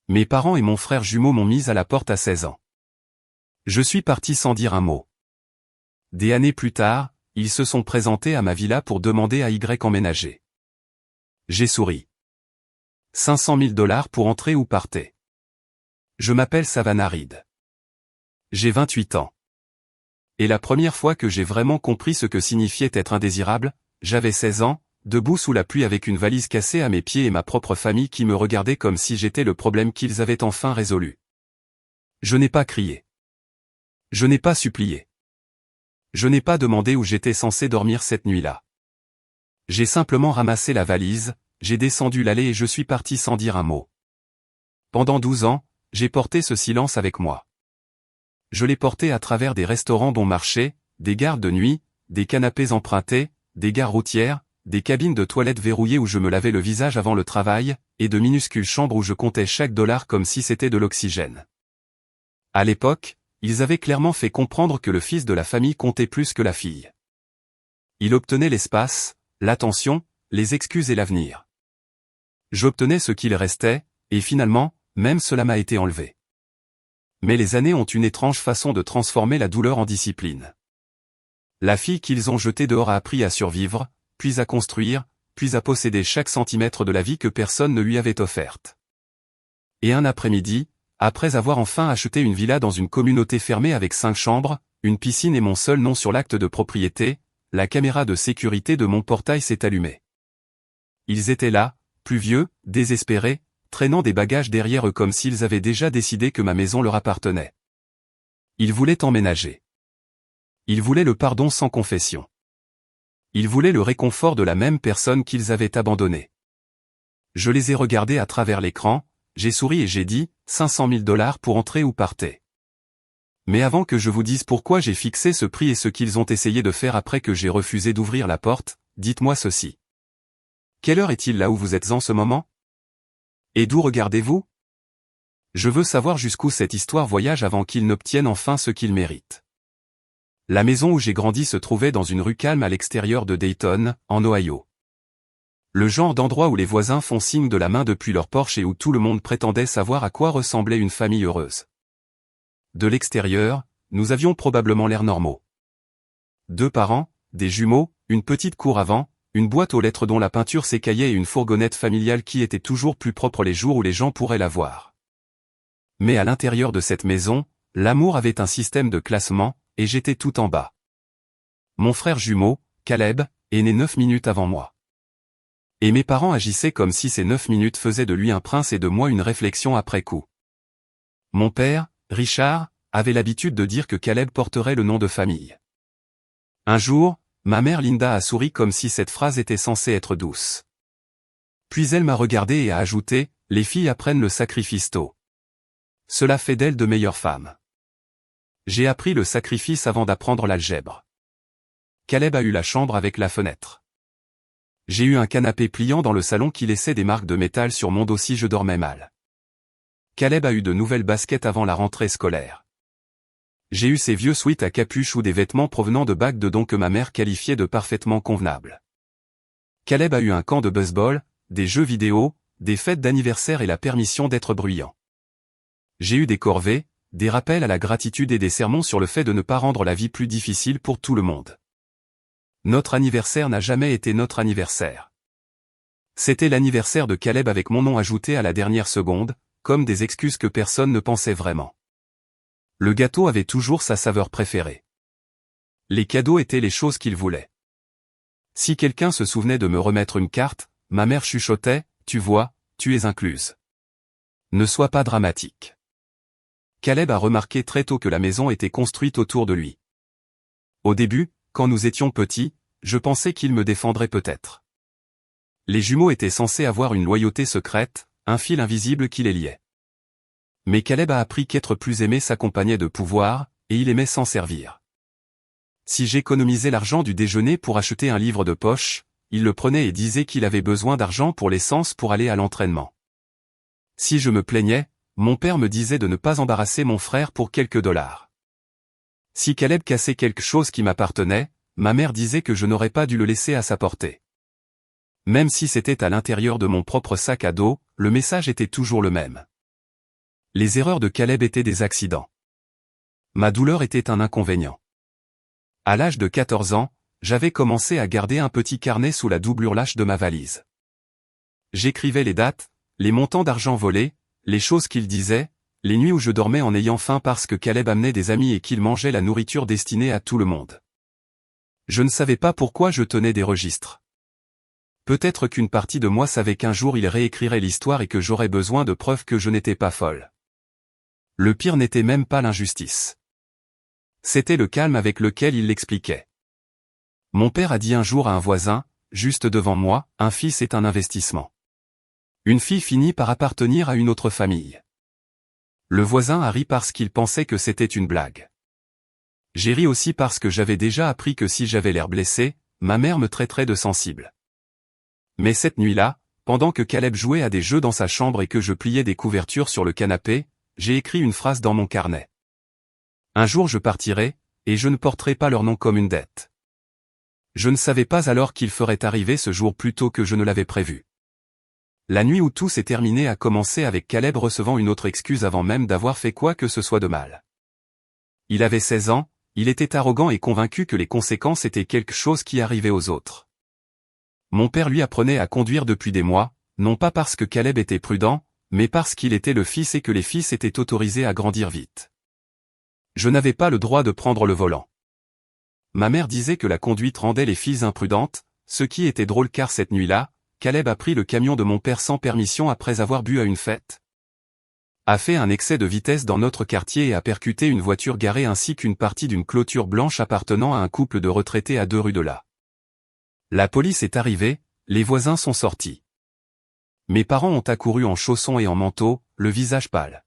Mes parents et mon frère jumeau m'ont mise à la porte à 16 ans. Je suis parti sans dire un mot. Des années plus tard, ils se sont présentés à ma villa pour demander à Y emménager. J'ai souri. 500 000 $ pour entrer ou partir. Je m'appelle Savannah Reed. J'ai 28 ans. Et la première fois que j'ai vraiment compris ce que signifiait être indésirable, j'avais 16 ans, debout sous la pluie avec une valise cassée à mes pieds et ma propre famille qui me regardait comme si j'étais le problème qu'ils avaient enfin résolu. Je n'ai pas crié. Je n'ai pas supplié. Je n'ai pas demandé où j'étais censé dormir cette nuit-là. J'ai simplement ramassé la valise, j'ai descendu l'allée et je suis parti sans dire un mot. Pendant 12 ans, j'ai porté ce silence avec moi. Je l'ai porté à travers des restaurants bon marché, des gares de nuit, des canapés empruntés, des gares routières, des cabines de toilettes verrouillées où je me lavais le visage avant le travail, et de minuscules chambres où je comptais chaque dollar comme si c'était de l'oxygène. À l'époque, ils avaient clairement fait comprendre que le fils de la famille comptait plus que la fille. Il obtenait l'espace, l'attention, les excuses et l'avenir. J'obtenais ce qu'il restait, et finalement, même cela m'a été enlevé. Mais les années ont une étrange façon de transformer la douleur en discipline. La fille qu'ils ont jetée dehors a appris à survivre, puis à construire, puis à posséder chaque centimètre de la vie que personne ne lui avait offerte. Et un après-midi, après avoir enfin acheté une villa dans une communauté fermée avec 5 chambres, une piscine et mon seul nom sur l'acte de propriété, la caméra de sécurité de mon portail s'est allumée. Ils étaient là, pluvieux, désespérés, traînant des bagages derrière eux comme s'ils avaient déjà décidé que ma maison leur appartenait. Ils voulaient emménager. Ils voulaient le pardon sans confession. Ils voulaient le réconfort de la même personne qu'ils avaient abandonnée. Je les ai regardés à travers l'écran, j'ai souri et j'ai dit, 500 000 $ pour entrer ou partir. Mais avant que je vous dise pourquoi j'ai fixé ce prix et ce qu'ils ont essayé de faire après que j'ai refusé d'ouvrir la porte, dites-moi ceci. Quelle heure est-il là où vous êtes en ce moment? Et d'où regardez-vous? Je veux savoir jusqu'où cette histoire voyage avant qu'ils n'obtiennent enfin ce qu'ils méritent. La maison où j'ai grandi se trouvait dans une rue calme à l'extérieur de Dayton, en Ohio. Le genre d'endroit où les voisins font signe de la main depuis leur porche et où tout le monde prétendait savoir à quoi ressemblait une famille heureuse. De l'extérieur, nous avions probablement l'air normaux. 2 parents, des jumeaux, une petite cour avant, une boîte aux lettres dont la peinture s'écaillait et une fourgonnette familiale qui était toujours plus propre les jours où les gens pourraient la voir. Mais à l'intérieur de cette maison, l'amour avait un système de classement, et j'étais tout en bas. Mon frère jumeau, Caleb, est né 9 minutes avant moi. Et mes parents agissaient comme si ces 9 minutes faisaient de lui un prince et de moi une réflexion après coup. Mon père, Richard, avait l'habitude de dire que Caleb porterait le nom de famille. Un jour, ma mère Linda a souri comme si cette phrase était censée être douce. Puis elle m'a regardé et a ajouté, « Les filles apprennent le sacrifice tôt. Cela fait d'elles de meilleures femmes. » J'ai appris le sacrifice avant d'apprendre l'algèbre. Caleb a eu la chambre avec la fenêtre. J'ai eu un canapé pliant dans le salon qui laissait des marques de métal sur mon dos si je dormais mal. Caleb a eu de nouvelles baskets avant la rentrée scolaire. J'ai eu ces vieux sweats à capuche ou des vêtements provenant de bacs de dons que ma mère qualifiait de parfaitement convenables. Caleb a eu un camp de baseball, des jeux vidéo, des fêtes d'anniversaire et la permission d'être bruyant. J'ai eu des corvées, des rappels à la gratitude et des sermons sur le fait de ne pas rendre la vie plus difficile pour tout le monde. Notre anniversaire n'a jamais été notre anniversaire. C'était l'anniversaire de Caleb avec mon nom ajouté à la dernière seconde, comme des excuses que personne ne pensait vraiment. Le gâteau avait toujours sa saveur préférée. Les cadeaux étaient les choses qu'il voulait. Si quelqu'un se souvenait de me remettre une carte, ma mère chuchotait, « Tu vois, tu es incluse. Ne sois pas dramatique. » Caleb a remarqué très tôt que la maison était construite autour de lui. Au début, quand nous étions petits, je pensais qu'il me défendrait peut-être. Les jumeaux étaient censés avoir une loyauté secrète, un fil invisible qui les liait. Mais Caleb a appris qu'être plus aimé s'accompagnait de pouvoir, et il aimait s'en servir. Si j'économisais l'argent du déjeuner pour acheter un livre de poche, il le prenait et disait qu'il avait besoin d'argent pour l'essence pour aller à l'entraînement. Si je me plaignais, mon père me disait de ne pas embarrasser mon frère pour quelques dollars. Si Caleb cassait quelque chose qui m'appartenait, ma mère disait que je n'aurais pas dû le laisser à sa portée. Même si c'était à l'intérieur de mon propre sac à dos, le message était toujours le même. Les erreurs de Caleb étaient des accidents. Ma douleur était un inconvénient. À l'âge de 14 ans, j'avais commencé à garder un petit carnet sous la doublure lâche de ma valise. J'écrivais les dates, les montants d'argent volés, les choses qu'il disait, les nuits où je dormais en ayant faim parce que Caleb amenait des amis et qu'il mangeait la nourriture destinée à tout le monde. Je ne savais pas pourquoi je tenais des registres. Peut-être qu'une partie de moi savait qu'un jour il réécrirait l'histoire et que j'aurais besoin de preuves que je n'étais pas folle. Le pire n'était même pas l'injustice. C'était le calme avec lequel il l'expliquait. Mon père a dit un jour à un voisin, juste devant moi, un fils est un investissement. Une fille finit par appartenir à une autre famille. Le voisin a ri parce qu'il pensait que c'était une blague. J'ai ri aussi parce que j'avais déjà appris que si j'avais l'air blessé, ma mère me traiterait de sensible. Mais cette nuit-là, pendant que Caleb jouait à des jeux dans sa chambre et que je pliais des couvertures sur le canapé, j'ai écrit une phrase dans mon carnet. Un jour je partirai, et je ne porterai pas leur nom comme une dette. Je ne savais pas alors qu'il ferait arriver ce jour plus tôt que je ne l'avais prévu. La nuit où tout s'est terminé a commencé avec Caleb recevant une autre excuse avant même d'avoir fait quoi que ce soit de mal. Il avait 16 ans, il était arrogant et convaincu que les conséquences étaient quelque chose qui arrivait aux autres. Mon père lui apprenait à conduire depuis des mois, non pas parce que Caleb était prudent, mais parce qu'il était le fils et que les fils étaient autorisés à grandir vite. Je n'avais pas le droit de prendre le volant. Ma mère disait que la conduite rendait les filles imprudentes, ce qui était drôle car cette nuit-là, Caleb a pris le camion de mon père sans permission après avoir bu à une fête. A fait un excès de vitesse dans notre quartier et a percuté une voiture garée ainsi qu'une partie d'une clôture blanche appartenant à un couple de retraités à 2 rues de là. La police est arrivée, les voisins sont sortis. Mes parents ont accouru en chaussons et en manteau, le visage pâle.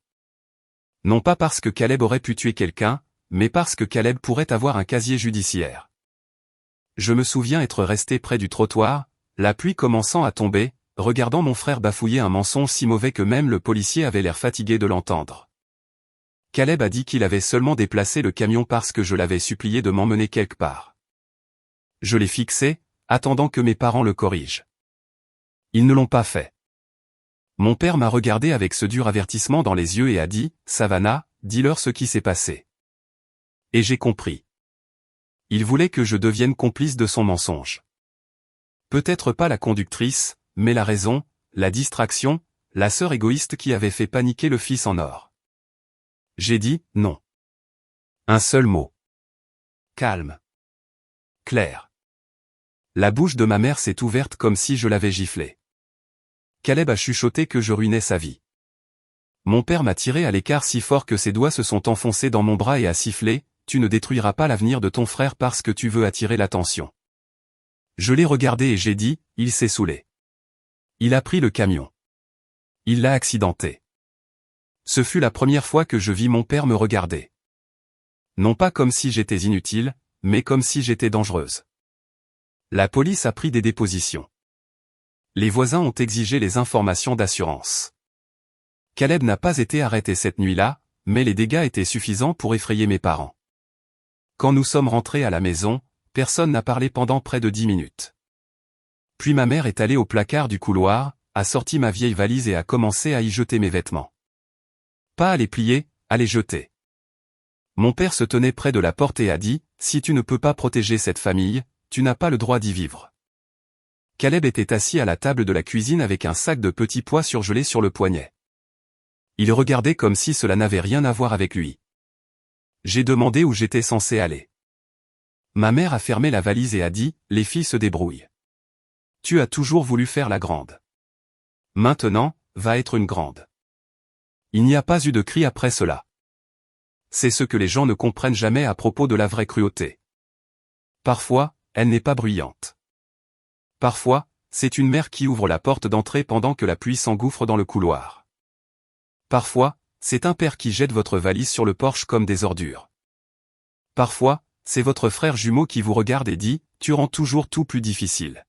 Non pas parce que Caleb aurait pu tuer quelqu'un, mais parce que Caleb pourrait avoir un casier judiciaire. Je me souviens être resté près du trottoir, la pluie commençant à tomber, regardant mon frère bafouiller un mensonge si mauvais que même le policier avait l'air fatigué de l'entendre. Caleb a dit qu'il avait seulement déplacé le camion parce que je l'avais supplié de m'emmener quelque part. Je l'ai fixé, attendant que mes parents le corrigent. Ils ne l'ont pas fait. Mon père m'a regardé avec ce dur avertissement dans les yeux et a dit, « Savannah, dis-leur ce qui s'est passé. » Et j'ai compris. Il voulait que je devienne complice de son mensonge. Peut-être pas la conductrice, mais la raison, la distraction, la sœur égoïste qui avait fait paniquer le fils en or. J'ai dit, non. Un seul mot. Calme. Clair. La bouche de ma mère s'est ouverte comme si je l'avais giflée. Caleb a chuchoté que je ruinais sa vie. Mon père m'a tiré à l'écart si fort que ses doigts se sont enfoncés dans mon bras et a sifflé, « Tu ne détruiras pas l'avenir de ton frère parce que tu veux attirer l'attention. » Je l'ai regardé et j'ai dit, « Il s'est saoulé. Il a pris le camion. Il l'a accidenté. » Ce fut la première fois que je vis mon père me regarder. Non pas comme si j'étais inutile, mais comme si j'étais dangereuse. La police a pris des dépositions. Les voisins ont exigé les informations d'assurance. Caleb n'a pas été arrêté cette nuit-là, mais les dégâts étaient suffisants pour effrayer mes parents. Quand nous sommes rentrés à la maison, personne n'a parlé pendant près de 10 minutes. Puis ma mère est allée au placard du couloir, a sorti ma vieille valise et a commencé à y jeter mes vêtements. Pas à les plier, à les jeter. Mon père se tenait près de la porte et a dit, « Si tu ne peux pas protéger cette famille, tu n'as pas le droit d'y vivre. » Caleb était assis à la table de la cuisine avec un sac de petits pois surgelés sur le poignet. Il regardait comme si cela n'avait rien à voir avec lui. J'ai demandé où j'étais censé aller. Ma mère a fermé la valise et a dit, « Les filles se débrouillent. Tu as toujours voulu faire la grande. Maintenant, va être une grande. » Il n'y a pas eu de cri après cela. C'est ce que les gens ne comprennent jamais à propos de la vraie cruauté. Parfois, elle n'est pas bruyante. Parfois, c'est une mère qui ouvre la porte d'entrée pendant que la pluie s'engouffre dans le couloir. Parfois, c'est un père qui jette votre valise sur le porche comme des ordures. Parfois, c'est votre frère jumeau qui vous regarde et dit, « Tu rends toujours tout plus difficile. »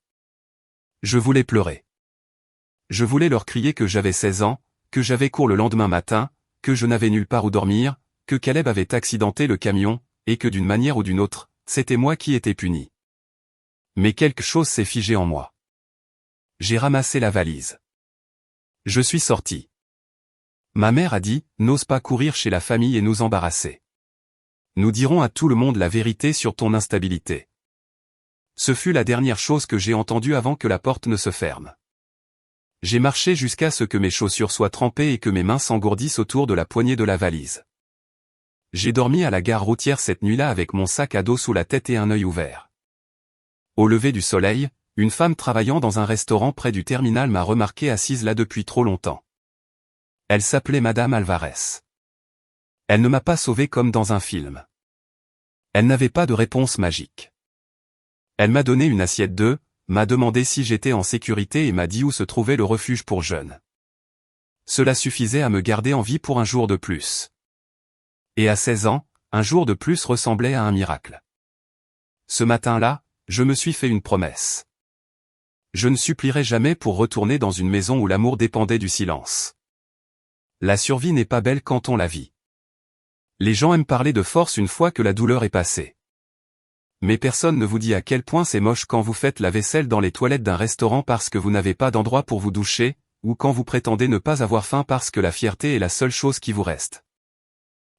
Je voulais pleurer. Je voulais leur crier que j'avais 16 ans, que j'avais cours le lendemain matin, que je n'avais nulle part où dormir, que Caleb avait accidenté le camion, et que d'une manière ou d'une autre, c'était moi qui étais puni. Mais quelque chose s'est figé en moi. J'ai ramassé la valise. Je suis sorti. Ma mère a dit, n'ose pas courir chez la famille et nous embarrasser. Nous dirons à tout le monde la vérité sur ton instabilité. Ce fut la dernière chose que j'ai entendue avant que la porte ne se ferme. J'ai marché jusqu'à ce que mes chaussures soient trempées et que mes mains s'engourdissent autour de la poignée de la valise. J'ai dormi à la gare routière cette nuit-là avec mon sac à dos sous la tête et un œil ouvert. Au lever du soleil, une femme travaillant dans un restaurant près du terminal m'a remarqué assise là depuis trop longtemps. Elle s'appelait Madame Alvarez. Elle ne m'a pas sauvé comme dans un film. Elle n'avait pas de réponse magique. Elle m'a donné une assiette d'œufs, m'a demandé si j'étais en sécurité et m'a dit où se trouvait le refuge pour jeunes. Cela suffisait à me garder en vie pour un jour de plus. Et à 16 ans, un jour de plus ressemblait à un miracle. Ce matin-là, je me suis fait une promesse. Je ne supplierai jamais pour retourner dans une maison où l'amour dépendait du silence. La survie n'est pas belle quand on la vit. Les gens aiment parler de force une fois que la douleur est passée. Mais personne ne vous dit à quel point c'est moche quand vous faites la vaisselle dans les toilettes d'un restaurant parce que vous n'avez pas d'endroit pour vous doucher, ou quand vous prétendez ne pas avoir faim parce que la fierté est la seule chose qui vous reste.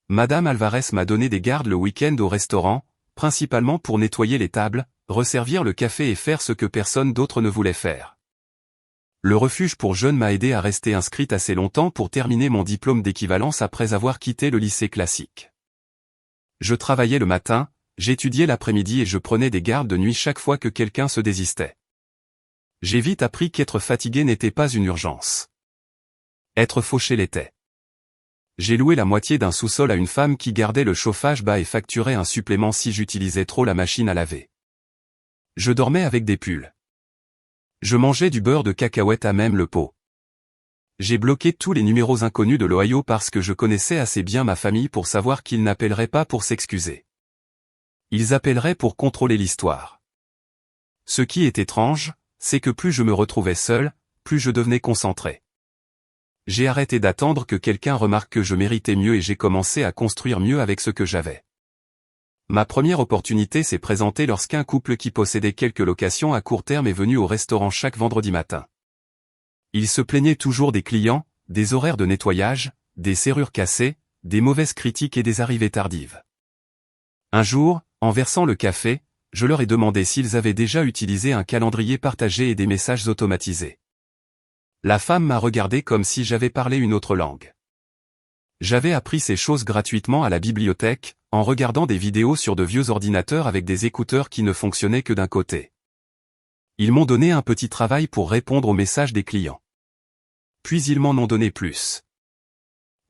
Madame Alvarez m'a donné des gardes le week-end au restaurant, principalement pour nettoyer les tables, resservir le café et faire ce que personne d'autre ne voulait faire. Le refuge pour jeunes m'a aidé à rester inscrite assez longtemps pour terminer mon diplôme d'équivalence après avoir quitté le lycée classique. Je travaillais le matin, j'étudiais l'après-midi et je prenais des gardes de nuit chaque fois que quelqu'un se désistait. J'ai vite appris qu'être fatigué n'était pas une urgence. Être fauché l'était. J'ai loué la moitié d'un sous-sol à une femme qui gardait le chauffage bas et facturait un supplément si j'utilisais trop la machine à laver. Je dormais avec des pulls. Je mangeais du beurre de cacahuète à même le pot. J'ai bloqué tous les numéros inconnus de l'Ohio parce que je connaissais assez bien ma famille pour savoir qu'ils n'appelleraient pas pour s'excuser. Ils appelleraient pour contrôler l'histoire. Ce qui est étrange, c'est que plus je me retrouvais seul, plus je devenais concentré. J'ai arrêté d'attendre que quelqu'un remarque que je méritais mieux et j'ai commencé à construire mieux avec ce que j'avais. Ma première opportunité s'est présentée lorsqu'un couple qui possédait quelques locations à court terme est venu au restaurant chaque vendredi matin. Ils se plaignaient toujours des clients, des horaires de nettoyage, des serrures cassées, des mauvaises critiques et des arrivées tardives. Un jour, en versant le café, je leur ai demandé s'ils avaient déjà utilisé un calendrier partagé et des messages automatisés. La femme m'a regardé comme si j'avais parlé une autre langue. J'avais appris ces choses gratuitement à la bibliothèque, en regardant des vidéos sur de vieux ordinateurs avec des écouteurs qui ne fonctionnaient que d'un côté. Ils m'ont donné un petit travail pour répondre aux messages des clients. Puis ils m'en ont donné plus.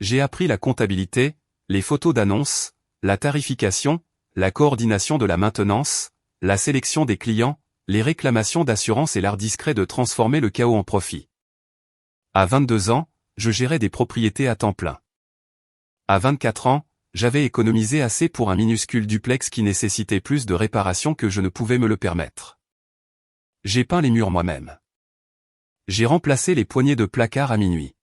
J'ai appris la comptabilité, les photos d'annonces, la tarification, la coordination de la maintenance, la sélection des clients, les réclamations d'assurance et l'art discret de transformer le chaos en profit. À 22 ans, je gérais des propriétés à temps plein. À 24 ans, j'avais économisé assez pour un minuscule duplex qui nécessitait plus de réparations que je ne pouvais me le permettre. J'ai peint les murs moi-même. J'ai remplacé les poignées de placard à minuit.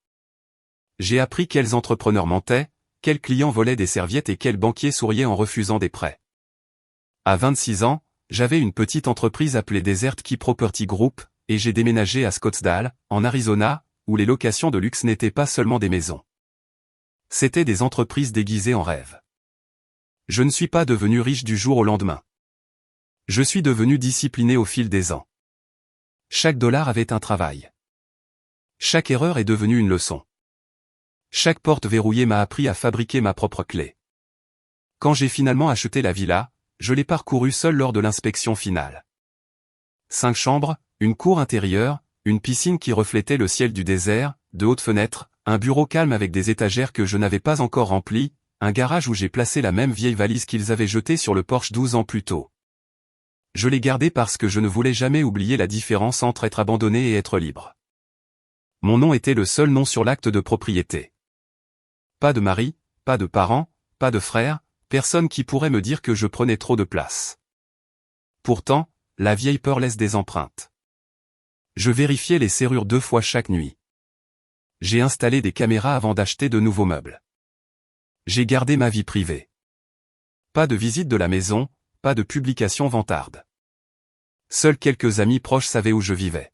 J'ai appris quels entrepreneurs mentaient, quels clients volaient des serviettes et quels banquiers souriaient en refusant des prêts. À 26 ans, j'avais une petite entreprise appelée Desert Key Property Group, et j'ai déménagé à Scottsdale, en Arizona, où les locations de luxe n'étaient pas seulement des maisons. C'étaient des entreprises déguisées en rêve. Je ne suis pas devenu riche du jour au lendemain. Je suis devenu discipliné au fil des ans. Chaque dollar avait un travail. Chaque erreur est devenue une leçon. Chaque porte verrouillée m'a appris à fabriquer ma propre clé. Quand j'ai finalement acheté la villa, je l'ai parcourue seul lors de l'inspection finale. 5 chambres, une cour intérieure, une piscine qui reflétait le ciel du désert, de hautes fenêtres, un bureau calme avec des étagères que je n'avais pas encore remplies, un garage où j'ai placé la même vieille valise qu'ils avaient jetée sur le porche 12 ans plus tôt. Je l'ai gardée parce que je ne voulais jamais oublier la différence entre être abandonné et être libre. Mon nom était le seul nom sur l'acte de propriété. Pas de mari, pas de parents, pas de frères, personne qui pourrait me dire que je prenais trop de place. Pourtant, la vieille peur laisse des empreintes. Je vérifiais les serrures 2 fois chaque nuit. J'ai installé des caméras avant d'acheter de nouveaux meubles. J'ai gardé ma vie privée. Pas de visite de la maison, pas de publication vantarde. Seuls quelques amis proches savaient où je vivais.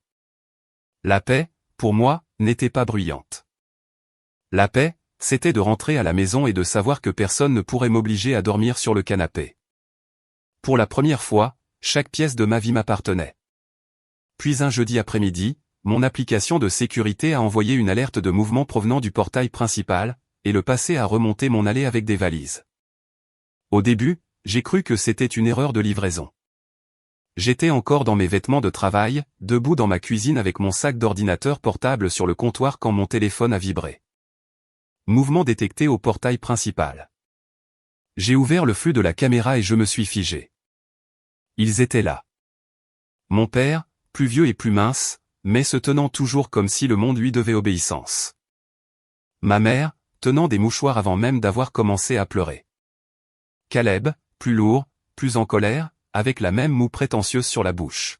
La paix, pour moi, n'était pas bruyante. La paix, C'était de rentrer à la maison et de savoir que personne ne pourrait m'obliger à dormir sur le canapé. Pour la première fois, chaque pièce de ma vie m'appartenait. Puis un jeudi après-midi, mon application de sécurité a envoyé une alerte de mouvement provenant du portail principal, et le passé a remonté mon allée avec des valises. Au début, j'ai cru que c'était une erreur de livraison. J'étais encore dans mes vêtements de travail, debout dans ma cuisine avec mon sac d'ordinateur portable sur le comptoir quand mon téléphone a vibré. Mouvement détecté au portail principal. J'ai ouvert le flux de la caméra et je me suis figé. Ils étaient là. Mon père, plus vieux et plus mince, mais se tenant toujours comme si le monde lui devait obéissance. Ma mère, tenant des mouchoirs avant même d'avoir commencé à pleurer. Caleb, plus lourd, plus en colère, avec la même moue prétentieuse sur la bouche.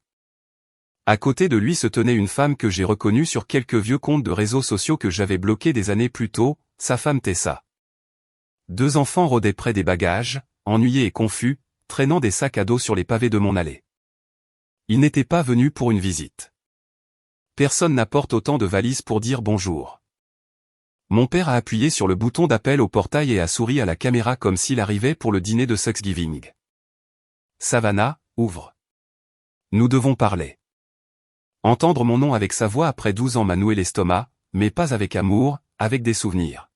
À côté de lui se tenait une femme que j'ai reconnue sur quelques vieux comptes de réseaux sociaux que j'avais bloqués des années plus tôt, sa femme Tessa. 2 enfants rôdaient près des bagages, ennuyés et confus, traînant des sacs à dos sur les pavés de mon allée. Ils n'étaient pas venus pour une visite. Personne n'apporte autant de valises pour dire bonjour. Mon père a appuyé sur le bouton d'appel au portail et a souri à la caméra comme s'il arrivait pour le dîner de Thanksgiving. Savannah, ouvre. Nous devons parler. Entendre mon nom avec sa voix après 12 ans m'a noué l'estomac, mais pas avec amour, avec des souvenirs.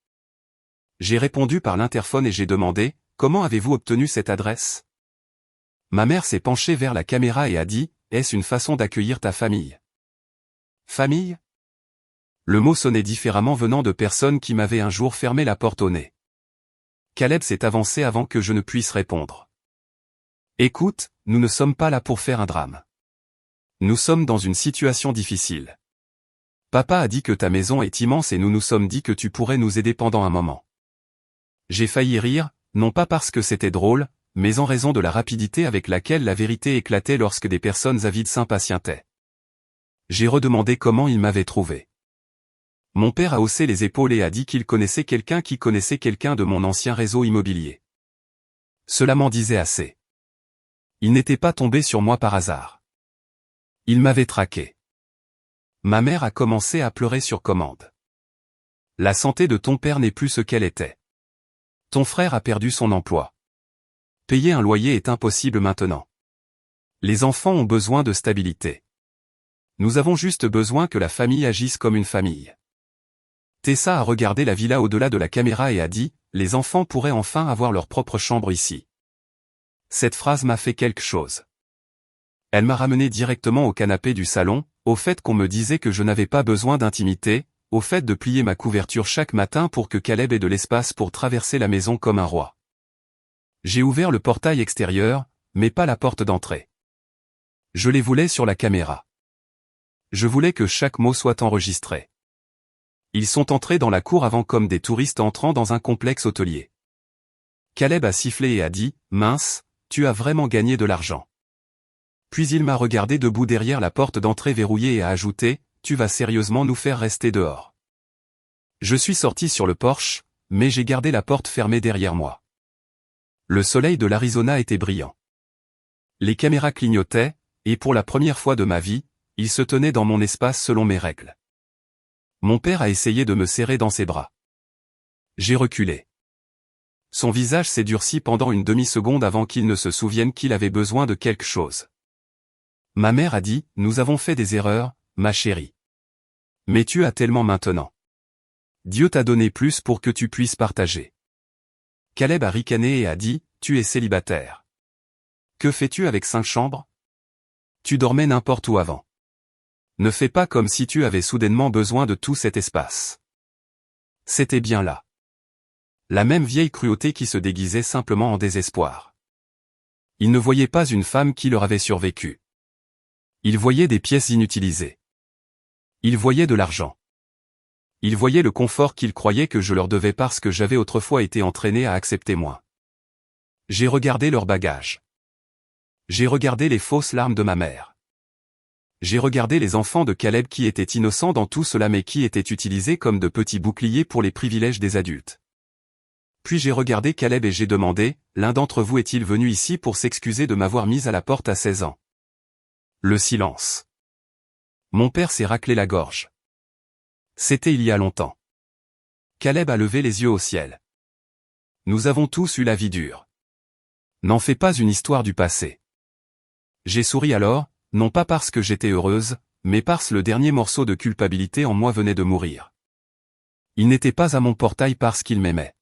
J'ai répondu par l'interphone et j'ai demandé, comment avez-vous obtenu cette adresse? Ma mère s'est penchée vers la caméra et a dit, est-ce une façon d'accueillir ta famille? Famille? Le mot sonnait différemment venant de personnes qui m'avaient un jour fermé la porte au nez. Caleb s'est avancé avant que je ne puisse répondre. Écoute, nous ne sommes pas là pour faire un drame. Nous sommes dans une situation difficile. Papa a dit que ta maison est immense et nous nous sommes dit que tu pourrais nous aider pendant un moment. J'ai failli rire, non pas parce que c'était drôle, mais en raison de la rapidité avec laquelle la vérité éclatait lorsque des personnes avides s'impatientaient. J'ai redemandé comment il m'avait trouvé. Mon père a haussé les épaules et a dit qu'il connaissait quelqu'un qui connaissait quelqu'un de mon ancien réseau immobilier. Cela m'en disait assez. Il n'était pas tombé sur moi par hasard. Il m'avait traqué. Ma mère a commencé à pleurer sur commande. La santé de ton père n'est plus ce qu'elle était. Ton frère a perdu son emploi. Payer un loyer est impossible maintenant. Les enfants ont besoin de stabilité. Nous avons juste besoin que la famille agisse comme une famille. Tessa a regardé la villa au-delà de la caméra et a dit, les enfants pourraient enfin avoir leur propre chambre ici. Cette phrase m'a fait quelque chose. Elle m'a ramené directement au canapé du salon, au fait qu'on me disait que je n'avais pas besoin d'intimité, au fait de plier ma couverture chaque matin pour que Caleb ait de l'espace pour traverser la maison comme un roi. J'ai ouvert le portail extérieur, mais pas la porte d'entrée. Je les voulais sur la caméra. Je voulais que chaque mot soit enregistré. Ils sont entrés dans la cour avant comme des touristes entrant dans un complexe hôtelier. Caleb a sifflé et a dit, mince, tu as vraiment gagné de l'argent. Puis il m'a regardé debout derrière la porte d'entrée verrouillée et a ajouté, tu vas sérieusement nous faire rester dehors. Je suis sorti sur le porche, mais j'ai gardé la porte fermée derrière moi. Le soleil de l'Arizona était brillant. Les caméras clignotaient, et pour la première fois de ma vie, il se tenait dans mon espace selon mes règles. Mon père a essayé de me serrer dans ses bras. J'ai reculé. Son visage s'est durci pendant une demi-seconde avant qu'il ne se souvienne qu'il avait besoin de quelque chose. Ma mère a dit, nous avons fait des erreurs, ma chérie. Mais tu as tellement maintenant. Dieu t'a donné plus pour que tu puisses partager. Caleb a ricané et a dit, tu es célibataire. Que fais-tu avec 5 chambres? Tu dormais n'importe où avant. Ne fais pas comme si tu avais soudainement besoin de tout cet espace. C'était bien là. La même vieille cruauté qui se déguisait simplement en désespoir. Ils ne voyaient pas une femme qui leur avait survécu. Ils voyaient des pièces inutilisées. Ils voyaient de l'argent. Ils voyaient le confort qu'ils croyaient que je leur devais parce que j'avais autrefois été entraîné à accepter moins. J'ai regardé leurs bagages. J'ai regardé les fausses larmes de ma mère. J'ai regardé les enfants de Caleb qui étaient innocents dans tout cela mais qui étaient utilisés comme de petits boucliers pour les privilèges des adultes. Puis j'ai regardé Caleb et j'ai demandé, l'un d'entre vous est-il venu ici pour s'excuser de m'avoir mis à la porte à 16 ans? Le silence. Mon père s'est raclé la gorge. C'était il y a longtemps. Caleb a levé les yeux au ciel. Nous avons tous eu la vie dure. N'en fais pas une histoire du passé. J'ai souri alors, non pas parce que j'étais heureuse, mais parce que le dernier morceau de culpabilité en moi venait de mourir. Ils n'étaient pas à mon portail parce qu'ils m'aimaient.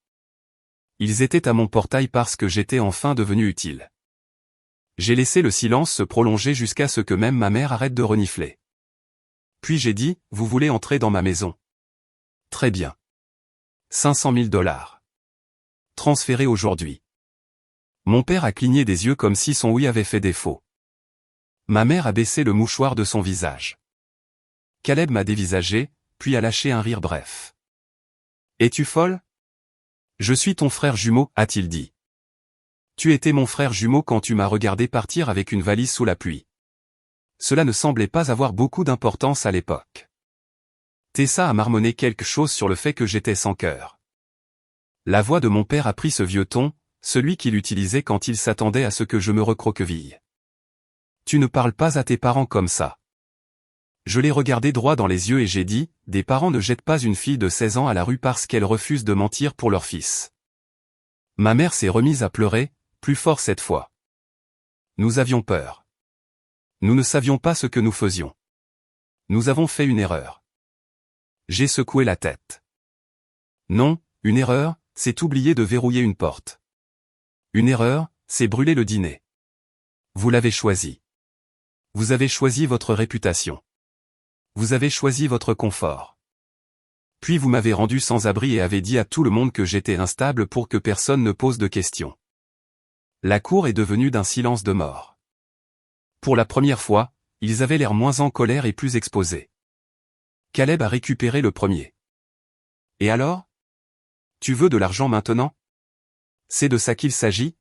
Ils étaient à mon portail parce que j'étais enfin devenu utile. J'ai laissé le silence se prolonger jusqu'à ce que même ma mère arrête de renifler. Puis j'ai dit, vous voulez entrer dans ma maison? Très bien. 500 000 $. Transférés aujourd'hui. Mon père a cligné des yeux comme si son oui avait fait défaut. Ma mère a baissé le mouchoir de son visage. Caleb m'a dévisagé, puis a lâché un rire bref. Es-tu folle? Je suis ton frère jumeau, a-t-il dit. Tu étais mon frère jumeau quand tu m'as regardé partir avec une valise sous la pluie. Cela ne semblait pas avoir beaucoup d'importance à l'époque. Tessa a marmonné quelque chose sur le fait que j'étais sans cœur. La voix de mon père a pris ce vieux ton, celui qu'il utilisait quand il s'attendait à ce que je me recroqueville. Tu ne parles pas à tes parents comme ça. Je l'ai regardé droit dans les yeux et j'ai dit, des parents ne jettent pas une fille de 16 ans à la rue parce qu'elle refuse de mentir pour leur fils. Ma mère s'est remise à pleurer, plus fort cette fois. Nous avions peur. Nous ne savions pas ce que nous faisions. Nous avons fait une erreur. J'ai secoué la tête. Non, une erreur, c'est oublier de verrouiller une porte. Une erreur, c'est brûler le dîner. Vous l'avez choisi. Vous avez choisi votre réputation. Vous avez choisi votre confort. Puis vous m'avez rendu sans abri et avez dit à tout le monde que j'étais instable pour que personne ne pose de questions. La cour est devenue d'un silence de mort. Pour la première fois, ils avaient l'air moins en colère et plus exposés. Caleb a récupéré le premier. Et alors? Tu veux de l'argent maintenant? C'est de ça qu'il s'agit?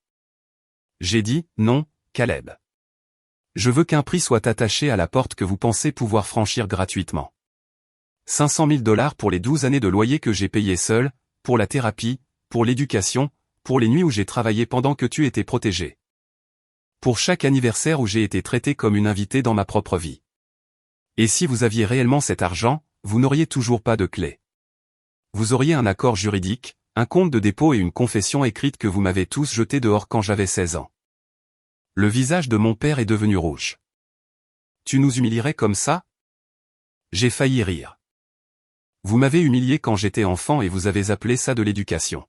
J'ai dit, non, Caleb. Je veux qu'un prix soit attaché à la porte que vous pensez pouvoir franchir gratuitement. 500 000 $ pour les 12 années de loyer que j'ai payé seul, pour la thérapie, pour l'éducation, pour les nuits où j'ai travaillé pendant que tu étais protégé. Pour chaque anniversaire où j'ai été traité comme une invitée dans ma propre vie. Et si vous aviez réellement cet argent, vous n'auriez toujours pas de clé. Vous auriez un accord juridique, un compte de dépôt et une confession écrite que vous m'avez tous jeté dehors quand j'avais 16 ans. Le visage de mon père est devenu rouge. Tu nous humilierais comme ça? J'ai failli rire. Vous m'avez humilié quand j'étais enfant et vous avez appelé ça de l'éducation.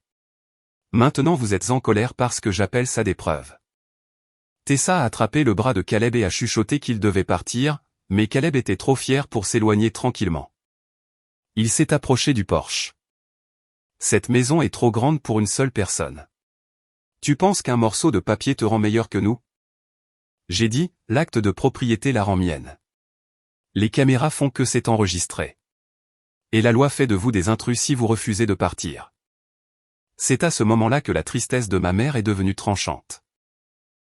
Maintenant vous êtes en colère parce que j'appelle ça des preuves. Tessa a attrapé le bras de Caleb et a chuchoté qu'il devait partir, mais Caleb était trop fier pour s'éloigner tranquillement. Il s'est approché du porche. Cette maison est trop grande pour une seule personne. Tu penses qu'un morceau de papier te rend meilleur que nous? J'ai dit, l'acte de propriété la rend mienne. Les caméras font que c'est enregistré. Et la loi fait de vous des intrus si vous refusez de partir. C'est à ce moment-là que la tristesse de ma mère est devenue tranchante.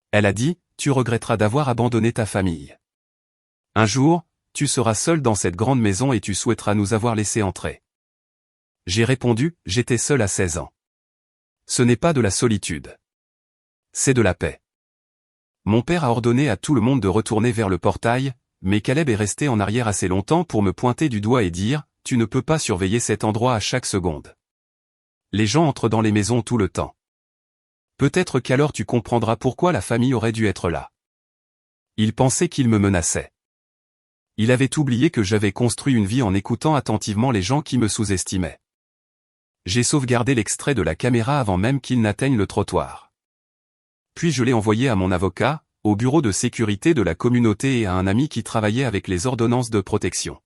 Elle a dit, tu regretteras d'avoir abandonné ta famille. Un jour, tu seras seul dans cette grande maison et tu souhaiteras nous avoir laissé entrer. J'ai répondu, j'étais seul à 16 ans. Ce n'est pas de la solitude. C'est de la paix. Mon père a ordonné à tout le monde de retourner vers le portail, mais Caleb est resté en arrière assez longtemps pour me pointer du doigt et dire, tu ne peux pas surveiller cet endroit à chaque seconde. Les gens entrent dans les maisons tout le temps. Peut-être qu'alors tu comprendras pourquoi la famille aurait dû être là. Il pensait qu'il me menaçait. Il avait oublié que j'avais construit une vie en écoutant attentivement les gens qui me sous-estimaient. J'ai sauvegardé l'extrait de la caméra avant même qu'il n'atteigne le trottoir. Puis je l'ai envoyé à mon avocat, au bureau de sécurité de la communauté et à un ami qui travaillait avec les ordonnances de protection.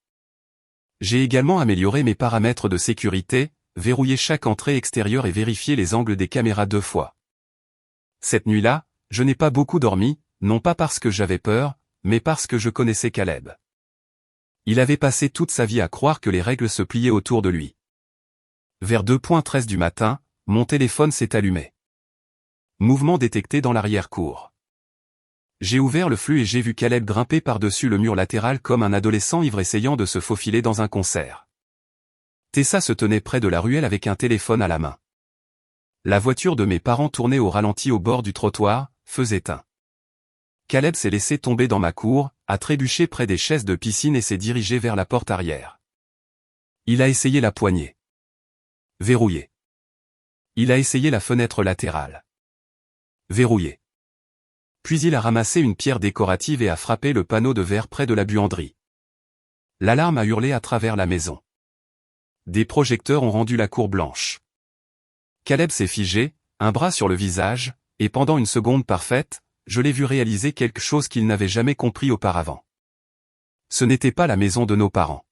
J'ai également amélioré mes paramètres de sécurité, verrouillé chaque entrée extérieure et vérifié les angles des caméras 2 fois. Cette nuit-là, je n'ai pas beaucoup dormi, non pas parce que j'avais peur, mais parce que je connaissais Caleb. Il avait passé toute sa vie à croire que les règles se pliaient autour de lui. Vers 2:13 du matin, mon téléphone s'est allumé. Mouvement détecté dans l'arrière-cour. J'ai ouvert le flux et j'ai vu Caleb grimper par-dessus le mur latéral comme un adolescent ivre essayant de se faufiler dans un concert. Tessa se tenait près de la ruelle avec un téléphone à la main. La voiture de mes parents tournait au ralenti au bord du trottoir, feux éteints. Caleb s'est laissé tomber dans ma cour, a trébuché près des chaises de piscine et s'est dirigé vers la porte arrière. Il a essayé la poignée. Verrouillé. Il a essayé la fenêtre latérale. Verrouillé. Puis il a ramassé une pierre décorative et a frappé le panneau de verre près de la buanderie. L'alarme a hurlé à travers la maison. Des projecteurs ont rendu la cour blanche. Caleb s'est figé, un bras sur le visage, et pendant une seconde parfaite, je l'ai vu réaliser quelque chose qu'il n'avait jamais compris auparavant. Ce n'était pas la maison de nos parents.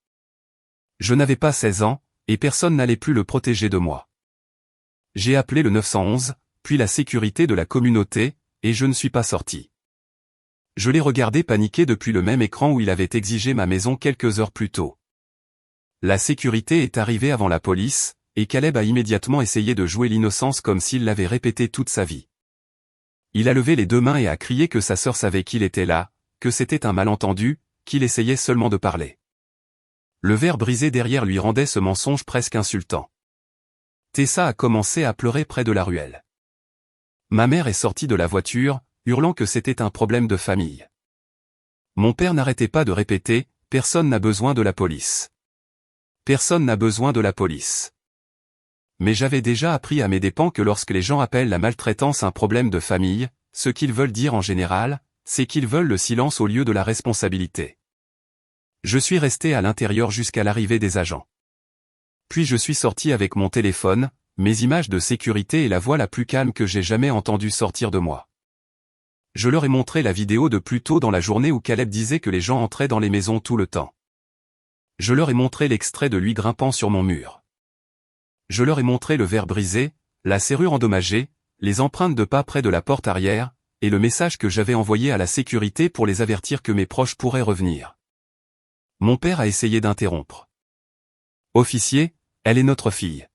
Je n'avais pas 16 ans, et personne n'allait plus le protéger de moi. J'ai appelé le 911, puis la sécurité de la communauté, et je ne suis pas sorti. Je l'ai regardé paniquer depuis le même écran où il avait exigé ma maison quelques heures plus tôt. La sécurité est arrivée avant la police, et Caleb a immédiatement essayé de jouer l'innocence comme s'il l'avait répété toute sa vie. Il a levé les deux mains et a crié que sa sœur savait qu'il était là, que c'était un malentendu, qu'il essayait seulement de parler. Le verre brisé derrière lui rendait ce mensonge presque insultant. Tessa a commencé à pleurer près de la ruelle. Ma mère est sortie de la voiture, hurlant que c'était un problème de famille. Mon père n'arrêtait pas de répéter « Personne n'a besoin de la police. Personne n'a besoin de la police. » Mais j'avais déjà appris à mes dépens que lorsque les gens appellent la maltraitance un problème de famille, ce qu'ils veulent dire en général, c'est qu'ils veulent le silence au lieu de la responsabilité. Je suis resté à l'intérieur jusqu'à l'arrivée des agents. Puis je suis sorti avec mon téléphone, mes images de sécurité et la voix la plus calme que j'ai jamais entendue sortir de moi. Je leur ai montré la vidéo de plus tôt dans la journée où Caleb disait que les gens entraient dans les maisons tout le temps. Je leur ai montré l'extrait de lui grimpant sur mon mur. Je leur ai montré le verre brisé, la serrure endommagée, les empreintes de pas près de la porte arrière, et le message que j'avais envoyé à la sécurité pour les avertir que mes proches pourraient revenir. Mon père a essayé d'interrompre. « Officier, elle est notre fille.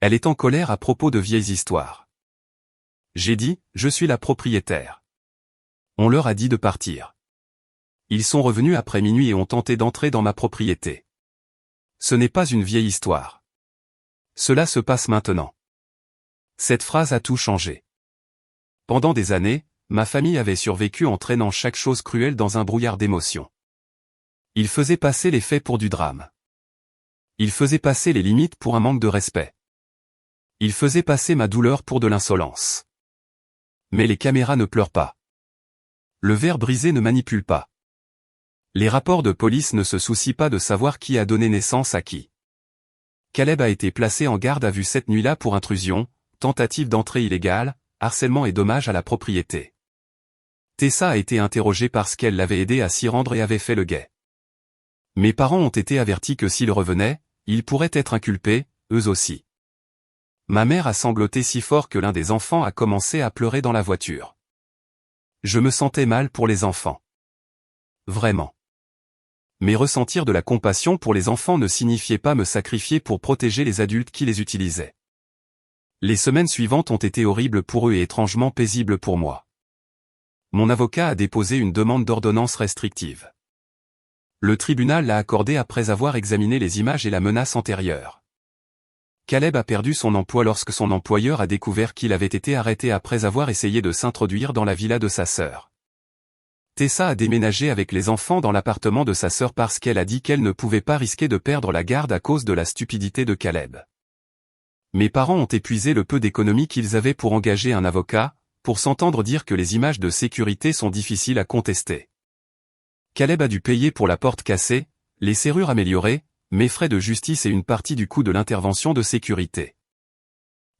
Elle est en colère à propos de vieilles histoires. » J'ai dit, je suis la propriétaire. On leur a dit de partir. Ils sont revenus après minuit et ont tenté d'entrer dans ma propriété. Ce n'est pas une vieille histoire. Cela se passe maintenant. Cette phrase a tout changé. Pendant des années, ma famille avait survécu en traînant chaque chose cruelle dans un brouillard d'émotions. Ils faisaient passer les faits pour du drame. Ils faisaient passer les limites pour un manque de respect. Ils faisaient passer ma douleur pour de l'insolence. Mais les caméras ne pleurent pas. Le verre brisé ne manipule pas. Les rapports de police ne se soucient pas de savoir qui a donné naissance à qui. Caleb a été placé en garde à vue cette nuit-là pour intrusion, tentative d'entrée illégale, harcèlement et dommage à la propriété. Tessa a été interrogée parce qu'elle l'avait aidé à s'y rendre et avait fait le guet. Mes parents ont été avertis que s'ils revenaient, ils pourraient être inculpés, eux aussi. Ma mère a sangloté si fort que l'un des enfants a commencé à pleurer dans la voiture. Je me sentais mal pour les enfants. Vraiment. Mais ressentir de la compassion pour les enfants ne signifiait pas me sacrifier pour protéger les adultes qui les utilisaient. Les semaines suivantes ont été horribles pour eux et étrangement paisibles pour moi. Mon avocat a déposé une demande d'ordonnance restrictive. Le tribunal l'a accordée après avoir examiné les images et la menace antérieure. Caleb a perdu son emploi lorsque son employeur a découvert qu'il avait été arrêté après avoir essayé de s'introduire dans la villa de sa sœur. Tessa a déménagé avec les enfants dans l'appartement de sa sœur parce qu'elle a dit qu'elle ne pouvait pas risquer de perdre la garde à cause de la stupidité de Caleb. Mes parents ont épuisé le peu d'économies qu'ils avaient pour engager un avocat, pour s'entendre dire que les images de sécurité sont difficiles à contester. Caleb a dû payer pour la porte cassée, les serrures améliorées, mes frais de justice et une partie du coût de l'intervention de sécurité.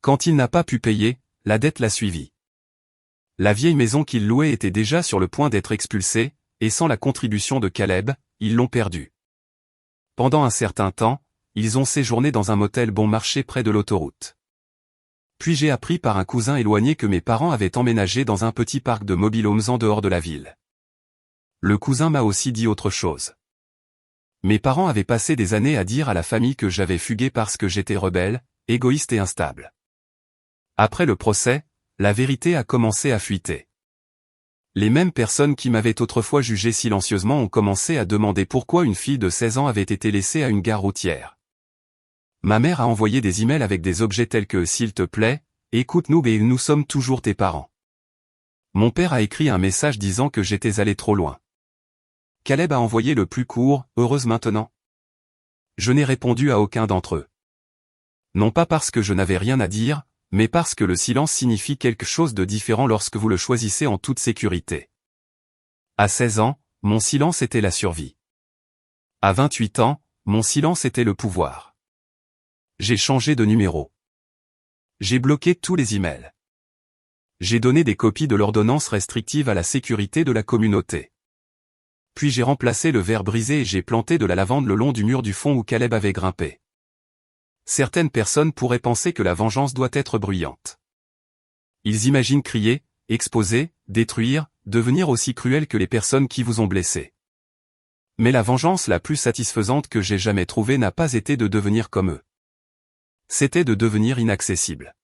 Quand il n'a pas pu payer, la dette l'a suivi. La vieille maison qu'il louait était déjà sur le point d'être expulsée, et sans la contribution de Caleb, ils l'ont perdue. Pendant un certain temps, ils ont séjourné dans un motel bon marché près de l'autoroute. Puis j'ai appris par un cousin éloigné que mes parents avaient emménagé dans un petit parc de mobil-homes en dehors de la ville. Le cousin m'a aussi dit autre chose. Mes parents avaient passé des années à dire à la famille que j'avais fugué parce que j'étais rebelle, égoïste et instable. Après le procès, la vérité a commencé à fuiter. Les mêmes personnes qui m'avaient autrefois jugé silencieusement ont commencé à demander pourquoi une fille de 16 ans avait été laissée à une gare routière. Ma mère a envoyé des emails avec des objets tels que « S'il te plaît, écoute-nous et nous sommes toujours tes parents ». Mon père a écrit un message disant que j'étais allé trop loin. Caleb a envoyé le plus court « Heureuse maintenant ». Je n'ai répondu à aucun d'entre eux. Non pas parce que je n'avais rien à dire, mais parce que le silence signifie quelque chose de différent lorsque vous le choisissez en toute sécurité. À 16 ans, mon silence était la survie. À 28 ans, mon silence était le pouvoir. J'ai changé de numéro. J'ai bloqué tous les emails. J'ai donné des copies de l'ordonnance restrictive à la sécurité de la communauté. Puis j'ai remplacé le verre brisé et j'ai planté de la lavande le long du mur du fond où Caleb avait grimpé. Certaines personnes pourraient penser que la vengeance doit être bruyante. Ils imaginent crier, exposer, détruire, devenir aussi cruel que les personnes qui vous ont blessé. Mais la vengeance la plus satisfaisante que j'ai jamais trouvée n'a pas été de devenir comme eux. C'était de devenir inaccessible.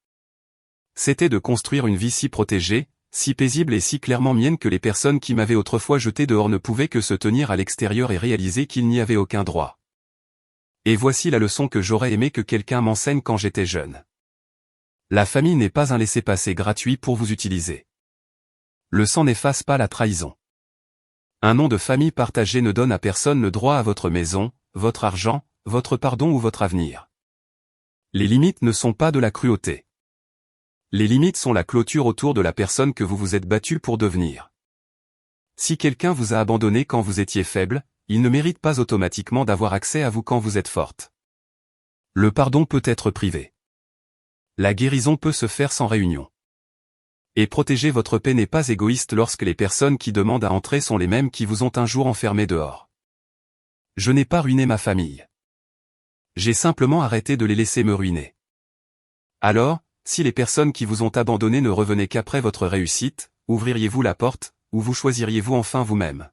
C'était de construire une vie si protégée, si paisible et si clairement mienne que les personnes qui m'avaient autrefois jeté dehors ne pouvaient que se tenir à l'extérieur et réaliser qu'il n'y avait aucun droit. Et voici la leçon que j'aurais aimé que quelqu'un m'enseigne quand j'étais jeune. La famille n'est pas un laissez-passer gratuit pour vous utiliser. Le sang n'efface pas la trahison. Un nom de famille partagé ne donne à personne le droit à votre maison, votre argent, votre pardon ou votre avenir. Les limites ne sont pas de la cruauté. Les limites sont la clôture autour de la personne que vous vous êtes battu pour devenir. Si quelqu'un vous a abandonné quand vous étiez faible, il ne mérite pas automatiquement d'avoir accès à vous quand vous êtes forte. Le pardon peut être privé. La guérison peut se faire sans réunion. Et protéger votre paix n'est pas égoïste lorsque les personnes qui demandent à entrer sont les mêmes qui vous ont un jour enfermé dehors. Je n'ai pas ruiné ma famille. J'ai simplement arrêté de les laisser me ruiner. Alors, si les personnes qui vous ont abandonné ne revenaient qu'après votre réussite, ouvririez-vous la porte, ou vous choisiriez-vous enfin vous-même ?